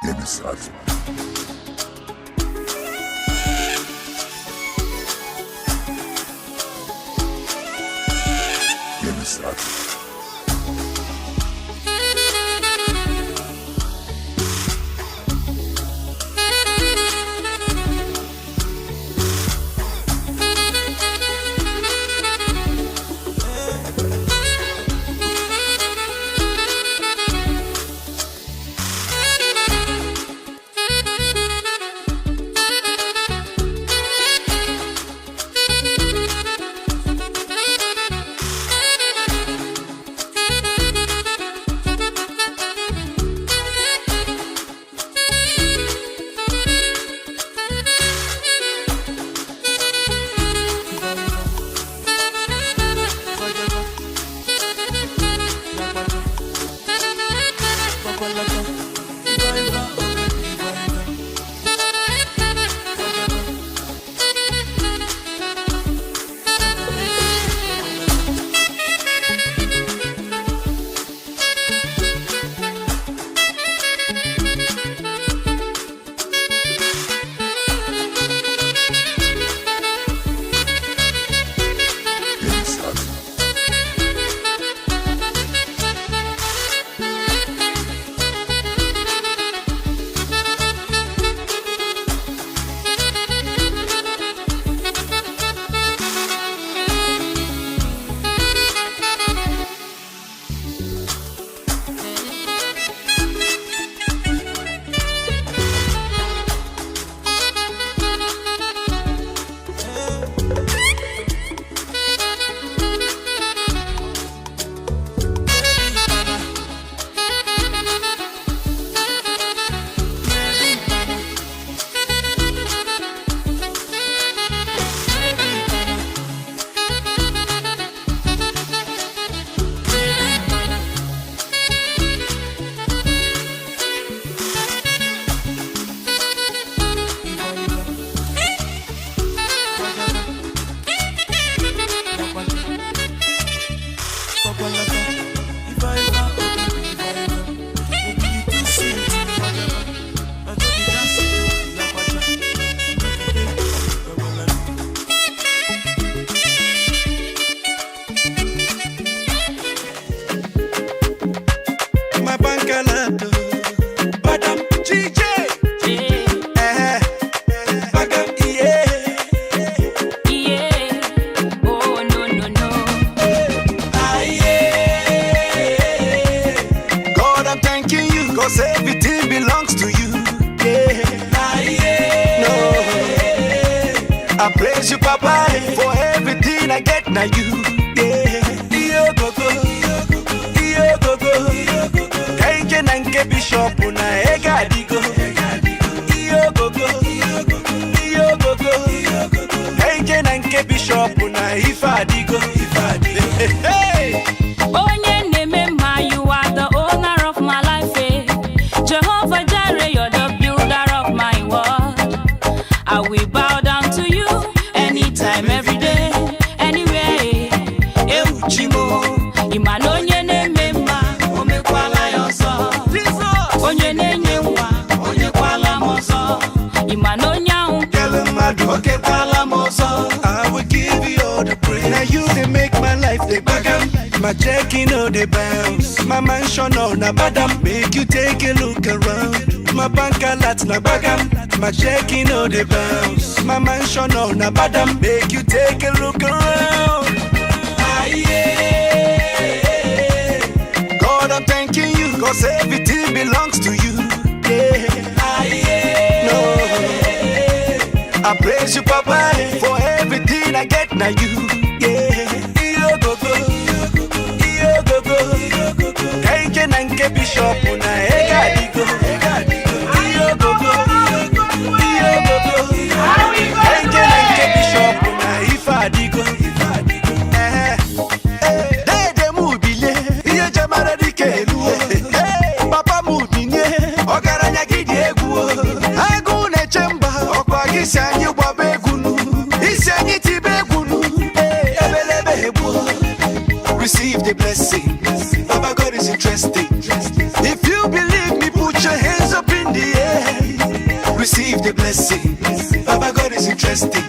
Sad. I praise you, Papa, for everything I get now you. Iyo gogo, iyo gogo. Kenje nange bishop na ega digo. Iyo gogo, iyo gogo. Kenje nange bishop na ifa digo. Hey. Onye nemema, you are the owner of my life. Jehovah Jireh, you're the builder of my world. I will bow down to you anytime, every day, anywhere. Euchimo, imano onye nemema, omekwala yoso. Onye nenyewa, onyekwala moso. Imano nyaun, Kelemadu, okekwala moso. I will give you all the praise. Now you they make my life the bagam. My checking on the bounce. My mansion on a badam. Make you take a look around. My bank alerts na bagam. My checking on the bounce. My mansion on a badam. Make you take a look around. Yeah. God, I'm thanking you, cause everything belongs to you. Yeah. No. I praise you, Papa, for everything I get now you. Yeah. Iyo gogo, iyo gogo. Kenje nange bishop na ega digo. Iyo gogo, iyo gogo. Kenje nange bishop na ifa digo. Dede mubile, iye jamara dikelu. Papa mubinye, ogaranya gidi egwu. Agụ na-echemba, ọkwa gị si anyị gbaba egwunu. Isi anyị tibe egwunu. Ebelebe egwu. Receive the blessing. Baba God is interesting. If you believe receive the blessing. Baba God is interesting.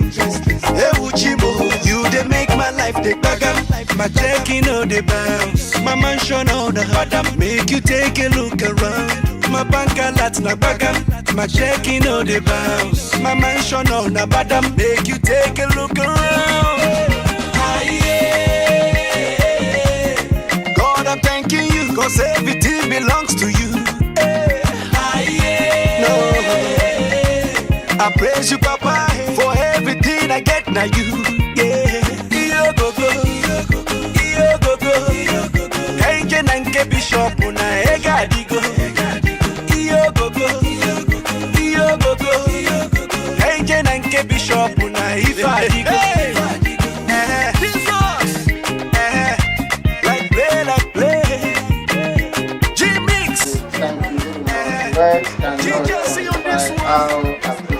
Hey Uchimo, you they make my life the bagam. My checking all the bounce. My mansion all the badam. Make you take a look around. My bank alert na bagam. My checking all the bounce. My mansion all the badam. Make you take a look around. God, I'm thanking you, cause everything belongs to you. No, I praise you, Papa, for everything I get now you. Yeah, yo go go, yo go go. Kenje nanke bishop una ega digo. Yo go go, yo go go. Kenje nanke bishop una ifa digo. Thank you very much. Words cannot describe how